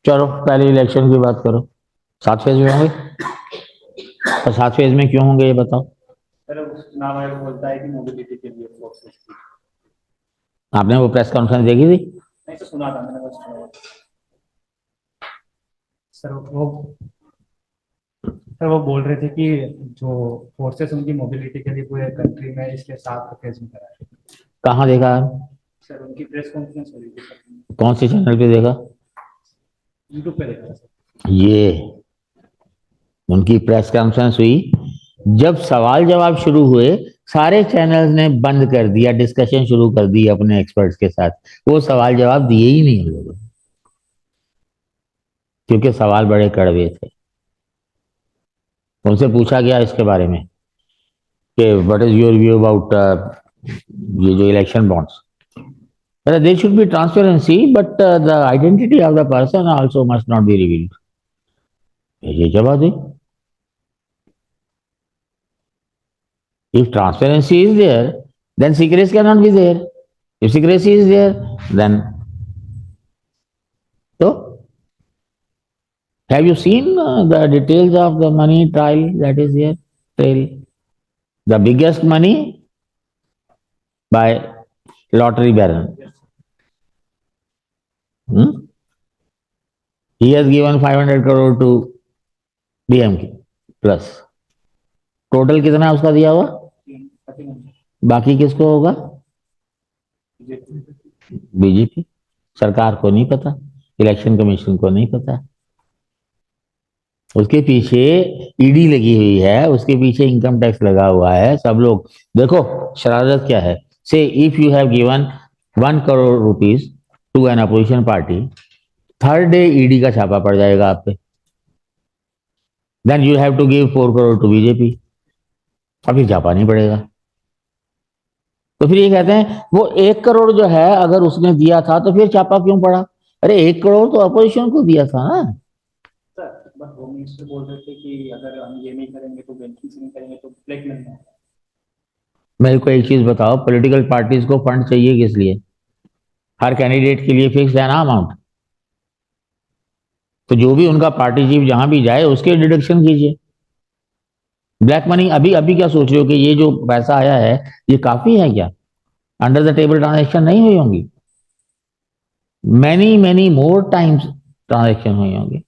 चलो पहले इलेक्शन की बात करो। 7 फेज में होंगे, और 7 फेज में क्यों होंगे ये बताओ। सर उस नाम आयोग बोलता है कि मोबिलिटी के लिए फोर्सेस की। आपने वो प्रेस कॉन्फ्रेंस देखी थी? नहीं सर, सुना था मैंने, बस सुना। सर वो बोल रहे थे कि जो फोर्सेस उनकी मोबिलिटी के लिए पूरे कंट्री में, इसलिए 7 फेज में करा है। कहाँ देखा? सर उनकी प्रेस कॉन्फ्रेंस हो रही थी सर, कौन सी चैनल पे देखा? यूट्यूब पे देखा था सर। ये उनकी प्रेस कॉन्फ्रेंस हुई, जब सवाल जवाब शुरू हुए सारे चैनल्स ने बंद कर दिया, डिस्कशन शुरू कर दी अपने एक्सपर्ट्स के साथ। वो सवाल जवाब दिए ही नहीं हम लोगों ने, क्योंकि सवाल बड़े कड़वे थे। उनसे पूछा गया इसके बारे में कि what is your view about ये जो election bonds, there should be transparency but the identity of the person also must not be revealed. ये जवाब दी। If transparency is there, then secrecy cannot be there. If secrecy is there, then so have you seen the details of the money trial that is here? Trail. The biggest money by lottery baron. Hmm? He has given 500 crore to DMK plus. Total कितना उसका दिया हुआ? बाकी किसको होगा? BJP. सरकार को नहीं पता, इलेक्शन कमीशन को नहीं पता। उसके पीछे ईडी लगी हुई है, उसके पीछे इनकम टैक्स लगा हुआ है। सब लोग देखो शरारत क्या है। Say if you have given 1 crore rupees to an opposition party, third day ED का छापा पड़ जाएगा आप पे, then you have to give 4 crore to BJP, अभी छापा नहीं पड़ेगा। तो फिर ये कहते हैं वो 1 करोड़ जो है अगर उसने दिया था तो फिर छापा क्यों पड़ा? अरे 1 करोड़ तो अपोजिशन को दिया था ना। सर बट होम मिनिस्टर बोल रहे थे कि अगर हम ये नहीं करेंगे तो बैंकिंग से नहीं करेंगे तो ब्लैकमेल में होगा। मेरे को एक चीज बताओ, पॉलिटिकल पार्टीज को फंड चाहिए किस लिए? हर कैंडिडेट के लिए फिक्स है ना अमाउंट, तो जो भी उनका पार्टी चीफ जहां भी जाए उसके डिडक्शन कीजिए। ब्लैक मनी अभी अभी क्या सोच रहे हो कि ये जो पैसा आया है ये काफी है क्या? अंडर द टेबल ट्रांजेक्शन नहीं हुई होंगी, many many more times transaction हुई होंगी।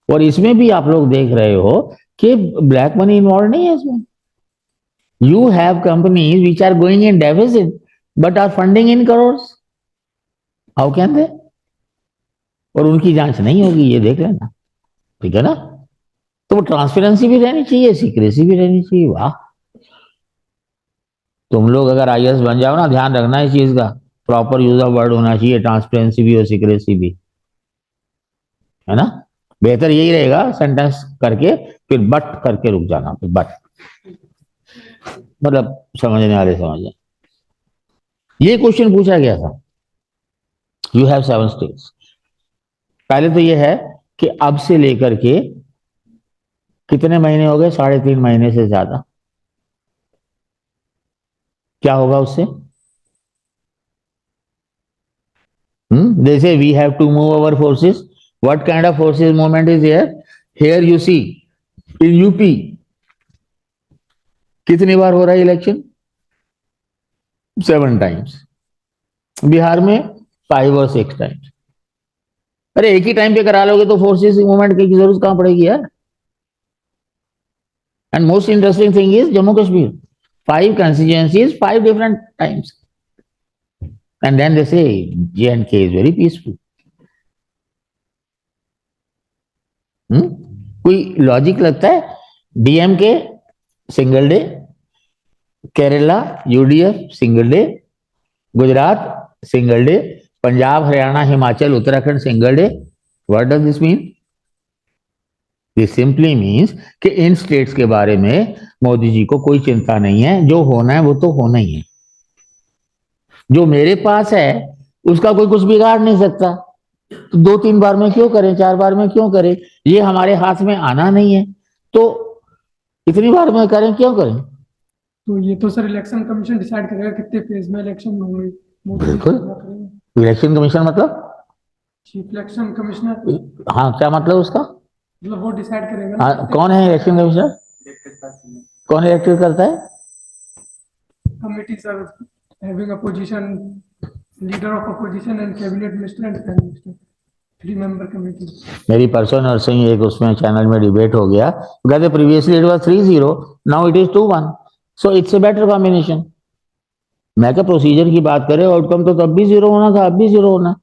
और इसमें भी आप लोग देख रहे हो कि ब्लैक मनी इन्वॉल्व नहीं है इसमें। You have companies which are going in deficit but are funding in crore. How can they? और उनकी जांच नहीं होगी, ये देख लेना, ठीक है ना। तो वो ट्रांसपेरेंसी भी रहनी चाहिए, सीक्रेसी भी रहनी चाहिए। वाह, तुम लोग अगर आईएएस बन जाओ ना, ध्यान रखना इस चीज का, प्रॉपर यूज ऑफ वर्ड होना चाहिए, ट्रांसपेरेंसी भी और सीक्रेसी भी, है ना। बेहतर यही रहेगा सेंटेंस करके फिर बट करके रुक जाना, फिर बट मतलब समझने वाले समझ जाए। ये क्वेश्चन पूछा गया था। You have 7 states. पहले तो ये है कि अब से लेकर के कितने महीने हो गए, 3.5 महीने से ज्यादा, क्या होगा उससे? जैसे we have to move our forces, what kind of forces movement is here? Here you see in UP कितनी बार हो रहा है इलेक्शन? 7 टाइम्स। बिहार में 5 और 6 टाइम्स। अरे एक ही टाइम पे करा लोगे तो फोर्सेस मूवमेंट की जरूरत कहां पड़ेगी यार। And most interesting thing is Jammu Kashmir, 5 constituencies, 5 different times, and then they say J&K is very peaceful. कोई लॉजिक लगता है? DMK single day, Kerala UDF single day, Gujarat single day, Punjab Haryana Himachal Uttarakhand single day. What does this mean? This simply means कि इन states के बारे में मोदी जी को कोई चिंता नहीं है, जो होना है वो तो होना ही है। जो मेरे पास है उसका कोई कुछ बिगाड़ नहीं सकता, तो 2-3 बार में क्यों करें, 4 बार में क्यों करें? ये हमारे हाथ में आना नहीं है, तो इतनी बार में करें क्यों करें? तो ये तो सर इलेक्शन कमीशन डिसाइड करेगा कितने फेज में इलेक्शन होंगे। बिल्कुल, इलेक्शन कमीशन मतलब चीफ इलेक्शन कमिश्नर, हाँ, क्या मतलब उसका? मतलब वो डिसाइड करेगा ना। हाँ, कौन है इलेक्शन कमिश्नर? कौन इलेक्टेड करता है? Committees are having opposition, leader of opposition and cabinet minister and prime minister. 3-member committee. मेरी परसों नरसिंह एक उसमें चैनल में डिबेट हो गया, कहते previously it was 3-0, now it is 2-1, so it's a better combination. मैं क्या प्रोसीजर की बात करें, आउटकम तो तब भी 0 होना था, अब भी 0 होना।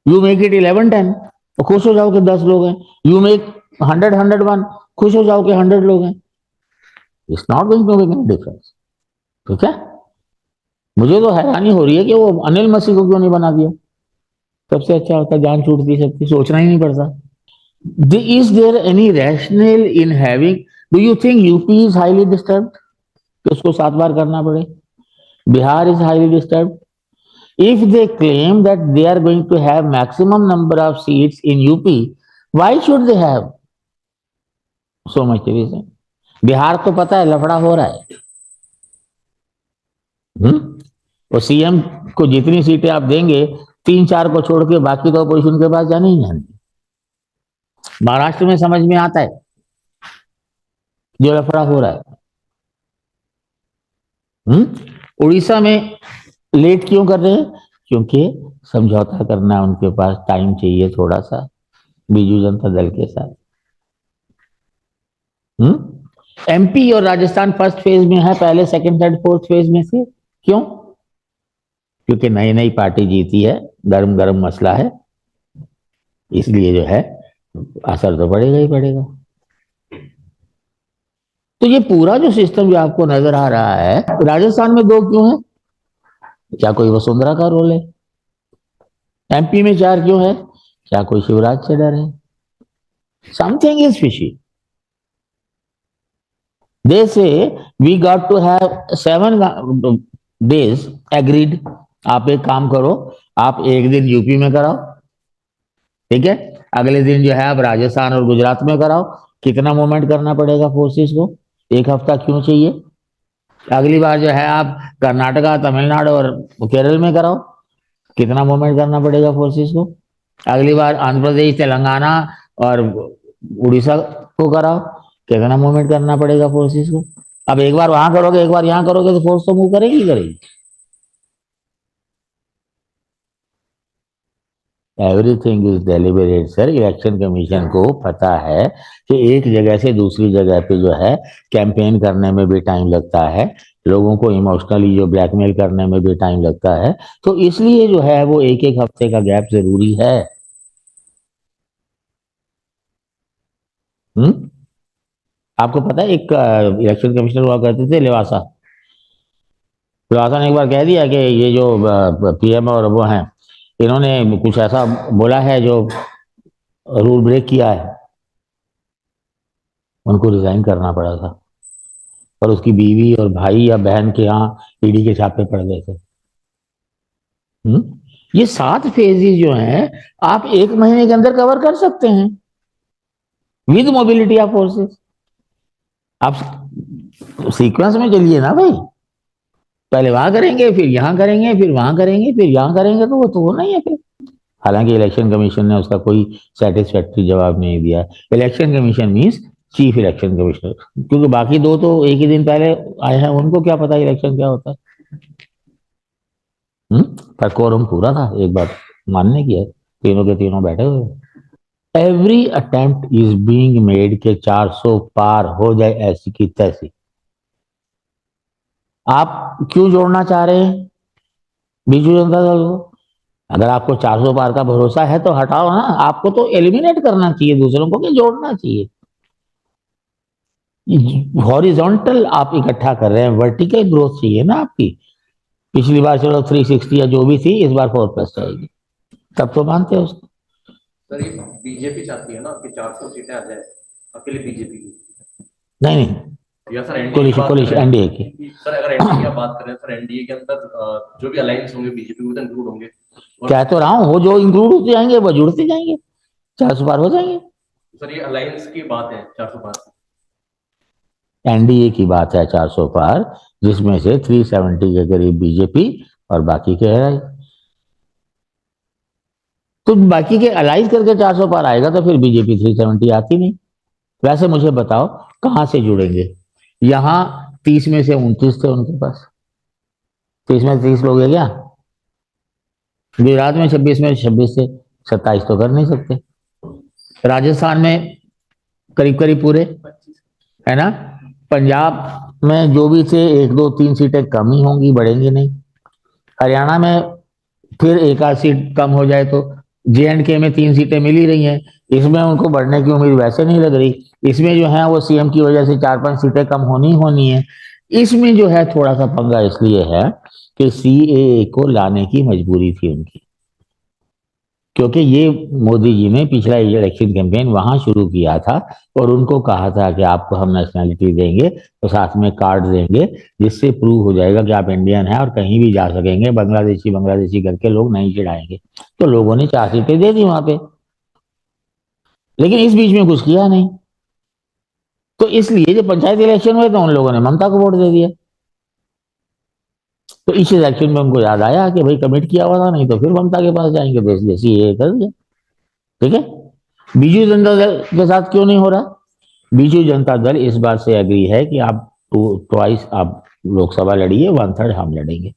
यू मेक इट 11-10 तो खुश हो जाओ कि 10 लोग हैं, यू मेक 100-101 खुश हो जाओ कि 100 लोग हैं। It's not going to make any difference. ठीक है, मुझे तो हैरानी हो रही है कि वो अनिल मसीह को क्यों नहीं बना दिया। सबसे अच्छा होता, जान छूटती सबकी, सोचना ही नहीं पड़ता। Is there any rationale in having? Do you think UP is highly disturbed? कि उसको 7 बार करना पड़े? Bihar is highly disturbed. If they claim that they are going to have maximum number of seats in UP, why should they have so much division? Bihar तो पता है लफड़ा हो रहा है। और सीएम को जितनी सीटें आप देंगे, 3-4 को छोड़ के बाकी तो अपोजिशन के पास जाने ही जाने। महाराष्ट्र में समझ में आता है जो लफड़ा हो रहा है। उड़ीसा में लेट क्यों कर रहे हैं? क्योंकि समझौता करना उनके पास टाइम चाहिए थोड़ा सा बीजू जनता दल के साथ। एमपी और राजस्थान फर्स्ट फेज में है, पहले सेकंड थर्ड फोर्थ फेज में से। क्यों? क्योंकि नई नई पार्टी जीती है, गरम गरम मसला है, इसलिए जो है असर तो पड़ेगा ही पड़ेगा। तो ये पूरा जो सिस्टम जो आपको नजर आ रहा है, राजस्थान में 2 क्यों है? क्या कोई वसुंधरा का रोल है? एमपी में 4 क्यों है? क्या कोई शिवराज से डर है? Something is fishy. They say we got to have 7 days agreed. आप एक काम करो, आप एक दिन यूपी में कराओ, ठीक है, अगले दिन जो है आप राजस्थान और गुजरात में कराओ। कितना मूवमेंट करना पड़ेगा फोर्सेस को? 1 हफ्ता क्यों चाहिए? अगली बार जो है आप कर्नाटका, तमिलनाडु और केरल में कराओ, कितना मूवमेंट करना पड़ेगा फोर्सेस को? अगली बार आंध्र प्रदेश, तेलंगाना और उड़ीसा को कराओ, कितना मूवमेंट करना पड़ेगा फोर्सेस को? अब एक बार वहां करोगे, एक बार यहां करोगे, तो फोर्स तो मूव करेगी करेगी। Everything is deliberate sir. Election commission को पता है कि एक जगह से दूसरी जगह पे जो है कैंपेन करने में भी टाइम लगता है, लोगों को इमोशनली जो ब्लैकमेल करने में भी टाइम लगता है, तो इसलिए जो है वो 1-1 हफ्ते का गैप जरूरी है। आपको पता है एक इलेक्शन कमिश्नर हुआ करते थे लेवासा। लेवासा ने एक बार कह दिया कि ये जो पीएम और वो हैं, इन्होंने कुछ ऐसा बोला है जो रूल ब्रेक किया है, उनको रिजाइन करना पड़ा था। और उसकी बीवी और भाई या बहन के यहाँ ईडी के छापे पड़ गए थे। ये 7 फेजेस जो हैं आप 1 महीने के अंदर कवर कर सकते हैं विद मोबिलिटी ऑफ फोर्सेस। आप सीक्वेंस में चलिए ना भाई, पहले वहां करेंगे, फिर यहां करेंगे, फिर वहां करेंगे, फिर यहां करेंगे, तो वो तो होना ही है फिर। हालांकि इलेक्शन कमीशन ने उसका कोई सेटिस्फैक्टरी जवाब नहीं दिया। Election commission means chief election commissioner, क्योंकि बाकी 2 तो एक ही दिन पहले आए हैं, उनको क्या पता इलेक्शन क्या होता है। पर कोरम पूरा था, एक बार मानने की है, तीनों के तीनों बैठे हुए। Every attempt is being made के 400 पार हो जाए ऐसी की तैसी। आप क्यों जोड़ना चाह रहे हैं बीजू जनता दल को? अगर आपको 400 पार का भरोसा है तो हटाओ ना, आपको तो एलिमिनेट करना चाहिए दूसरों को, कि जोड़ना चाहिए। हॉरिजॉन्टल आप इकट्ठा कर रहे हैं, वर्टिकल ग्रोथ चाहिए ना आपकी। पिछली बार चलो 360 या जो भी थी, इस बार 4+ जाएगी, तब तो मानते हैं उसको। सर ये बीजेपी चाहती है ना कि 400 सीटें आ जाए अकेले बीजेपी की। नहीं नहीं, या सर कोलिशन एनडीए की। सर अगर एनडीए की बात करें, सर एनडीए के अंदर जो भी अलायंस होंगे बीजेपी में इंक्लूड होंगे। कह तो रहा हूँ, वो जो इंक्लूड होते जाएंगे वो जुड़ते जाएंगे, 400 पार हो जाएंगे। सर ये अलायंस की बात है 400 पार, एनडीए की बात है 400 पार, जिसमें से 370 के करीब बीजेपी और बाकी के है। तो बाकी के अलाइज करके 400 पार आएगा तो फिर बीजेपी 370 आती नहीं। वैसे मुझे बताओ कहां से जुड़ेंगे? यहां 30 में से 29 थे उनके पास, 30 में 30 लोग है क्या? गुजरात में 26 में 26 से 27 तो कर नहीं सकते। राजस्थान में करीब करीब पूरे, 25। है ना? पंजाब में जो भी थे 1 2 3 सीटें कम ही होंगी, बढ़ेंगी नहीं। हरियाणा में फिर एक आध सीट कम हो जाए तो, JNK में 3 सीटें मिल ही रही हैं, इसमें उनको बढ़ने की उम्मीद वैसे नहीं लग रही। इसमें जो है वो CM की वजह से 4 5 सीटें कम होनी है। इसमें जो है थोड़ा सा पंगा इसलिए है कि CAA को लाने की मजबूरी थी उनकी, क्योंकि ये मोदी जी ने पिछला इलेक्शन कैंपेन वहां शुरू किया था और उनको कहा था कि आपको हम नेशनैलिटी देंगे तो साथ में कार्ड देंगे जिससे प्रूव हो जाएगा कि आप इंडियन हैं और कहीं भी जा सकेंगे, बांग्लादेशी बांग्लादेशी करके लोग नहीं चिढ़ाएंगे। तो लोगों ने 4 सीटें दे दी वहां पे, लेकिन इस बीच में कुछ किया नहीं। तो इसलिए जब पंचायत इलेक्शन हुए तो उन लोगों ने ममता को वोट दे दिया। तो इस इलेक्शन में उनको याद आया कि भाई कमिट किया हुआ था, नहीं तो फिर ममता के पास जाएंगे, तो इसलिए CAA कर दिया। ठीक है। बीजू जनता दल के साथ क्यों नहीं हो रहा? बीजू जनता दल इस बात से एग्री है कि आप ट्वाइस आप लोकसभा लड़िए, 1/3 हम लड़ेंगे।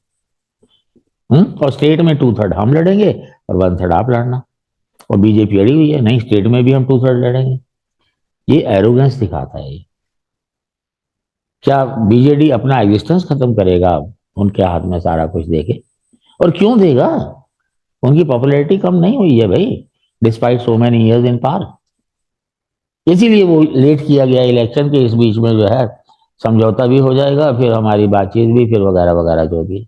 और स्टेट में 2/3 हम लड़ेंगे और 1/3 आप लड़ना। और बीजेपी अड़ी हुई है, नहीं स्टेट में भी हम 2/3 लड़ेंगे। ये एरोगेंस दिखाता है। क्या BJD अपना एग्जिस्टेंस खत्म करेगा उनके हाथ में सारा कुछ देके? और क्यों देगा? उनकी पॉपुलैरिटी कम नहीं हुई है भाई, despite so many years in power. इसीलिए वो लेट किया गया इलेक्शन के, इस बीच में जो है समझौता भी हो जाएगा, फिर हमारी बातचीत भी, फिर वगैरह वगैरह जो भी।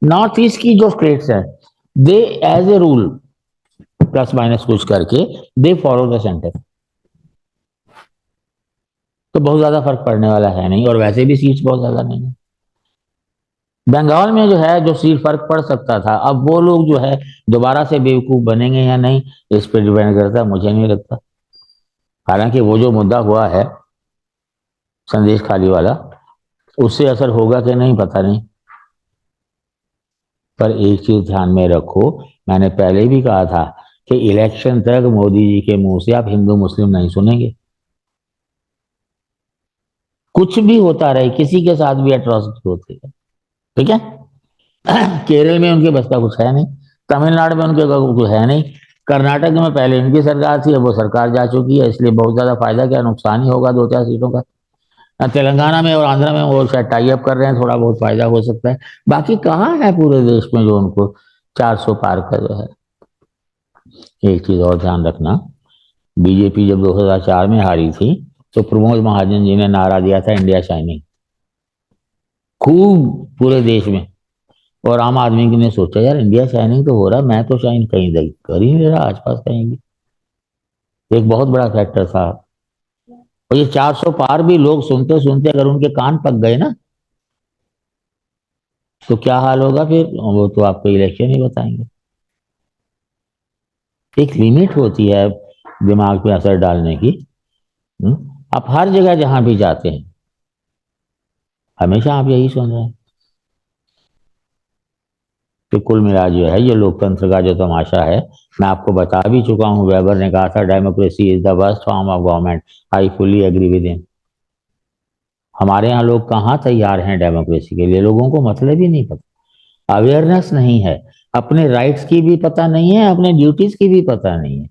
नॉर्थ ईस्ट की जो स्टेट्स हैं, they as a rule plus minus कुछ करके दे फॉलो द सेंटर, तो बहुत ज्यादा फर्क पड़ने वाला है नहीं, और वैसे भी सीट्स बहुत ज्यादा नहीं है। बंगाल में जो है जो सीट फर्क पड़ सकता था, अब वो लोग जो है दोबारा से बेवकूफ बनेंगे या नहीं, इस पर डिपेंड करता है, मुझे नहीं लगता। हालांकि वो जो मुद्दा हुआ है संदेश खाली वाला, उससे असर होगा कि नहीं पता नहीं। पर एक चीज ध्यान में रखो, मैंने पहले भी कहा था कि इलेक्शन तक मोदी जी के मुंह से आप हिंदू मुस्लिम नहीं सुनेंगे। कुछ भी होता रहे, किसी के साथ भी अट्रॉसिटी होती है, ठीक है। केरल में उनके बस का कुछ है नहीं, तमिलनाडु में उनके कुछ है नहीं, कर्नाटक में पहले इनकी सरकार थी, अब वो सरकार जा चुकी है, इसलिए बहुत ज्यादा फायदा क्या नुकसान ही होगा 2 4 सीटों का। तेलंगाना में और आंध्र में वो शायद टाई अप कर रहे हैं, थोड़ा बहुत फायदा हो सकता है। बाकी कहाँ है पूरे देश में जो उनको 400 पार का जो है। एक चीज और ध्यान रखना, बीजेपी जब 2004 में हारी थी तो प्रमोद महाजन जी ने नारा दिया था इंडिया शाइनिंग, खूब पूरे देश में। और आम आदमी ने सोचा यार इंडिया शाइनिंग तो हो रहा, मैं तो शाइन कहीं कर ही नहीं रहा आसपास कहीं भी। एक बहुत बड़ा फैक्टर था। और ये 400 पार भी लोग सुनते सुनते अगर उनके कान पक गए ना, तो क्या हाल होगा फिर, वो तो आपको इलेक्शन ही बताएंगे। एक लिमिट होती है दिमाग पे असर डालने की। आप हर जगह जहां भी जाते हैं हमेशा आप यही सुन रहे हैं कि कुल मिला जो है ये लोकतंत्र का जो तमाशा है। मैं आपको बता भी चुका हूं, वेबर ने कहा था democracy is the worst form of government, I fully agree with him. हमारे यहाँ लोग कहाँ तैयार हैं डेमोक्रेसी के लिए? लोगों को मतलब ही नहीं पता, अवेयरनेस नहीं है, अपने राइट्स की भी पता नहीं है, अपने ड्यूटीज की भी पता नहीं है।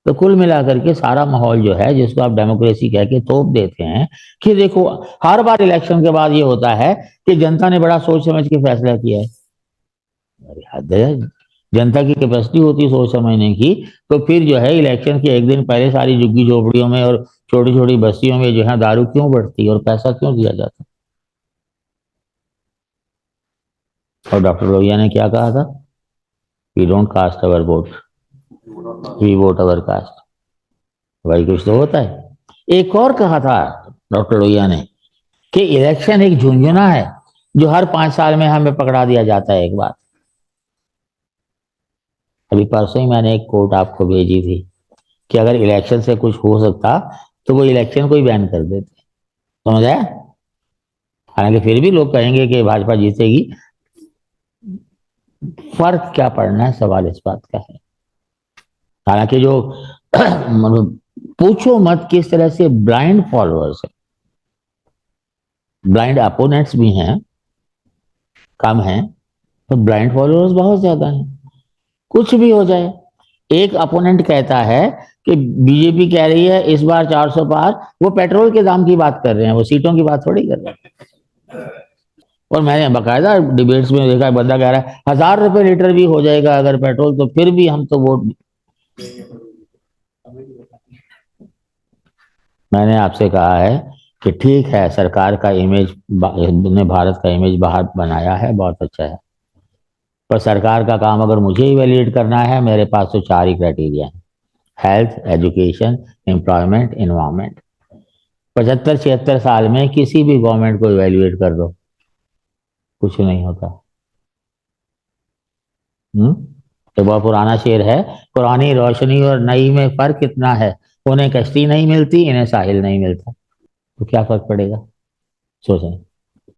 तो कुल मिलाकर के सारा माहौल जो है जिसको आप डेमोक्रेसी कह के तोप देते हैं, कि देखो हर बार इलेक्शन के बाद ये होता है कि जनता ने बड़ा सोच समझ के फैसला किया है। अरे हद है, जनता की कैपेसिटी होती है सोच समझने की, तो फिर जो है इलेक्शन के एक दिन पहले सारी झुग्गी झोपड़ियों में और छोटी छोटी बस्तियों में जो है दारू क्यों बढ़ती है और पैसा क्यों दिया जाता है? और डॉक्टर लोहिया ने क्या कहा था? We don't cast our vote, we vote our caste. भाई कुछ तो होता है। एक और कहा था डॉक्टर लोहिया ने कि इलेक्शन एक झुंझुना है जो हर 5 साल में हमें पकड़ा दिया जाता है एक बार। अभी परसों ही मैंने एक कोट आपको भेजी थी कि अगर इलेक्शन से कुछ हो सकता तो वो इलेक्शन को ही बैन कर देते, समझ आया? हालांकि फिर भी लोग कहेंगे कि भाजपा जीतेगी, फर्क क्या पड़ना है, सवाल इस बात का है। हालांकि जो मतलब पूछो मत किस तरह से ब्लाइंड फॉलोअर्स है, ब्लाइंड अपोनेंट्स भी हैं, कम हैं, तो ब्लाइंड फॉलोअर्स बहुत ज्यादा हैं। कुछ भी हो जाए, एक अपोनेंट कहता है कि बीजेपी कह रही है इस बार 400 पार, वो पेट्रोल के दाम की बात कर रहे हैं, वो सीटों की बात थोड़ी कर रहे हैं। और मैंने बकायदा डिबेट्स में देखा है, बंदा कह रहा है 1000 रुपए लीटर भी हो जाएगा अगर पेट्रोल, तो फिर भी हम तो वोट। मैंने आपसे कहा है कि ठीक है, सरकार का इमेज ने भारत का इमेज बाहर बनाया है, बहुत अच्छा है, पर सरकार का काम अगर मुझे इवेल्युएट करना है, मेरे पास तो 4 ही क्राइटेरिया हैं: हेल्थ, एजुकेशन, एम्प्लॉयमेंट, इन्वायरमेंट। 75-76 साल में किसी भी गवर्नमेंट को इवेल्युएट कर दो, कुछ नहीं होता। तो बहुत पुराना शेर है, पुरानी रोशनी और नई में फर्क कितना है, उन्हें कश्ती नहीं मिलती, इन्हें साहिल नहीं मिलता, तो क्या फर्क पड़ेगा, सोचें।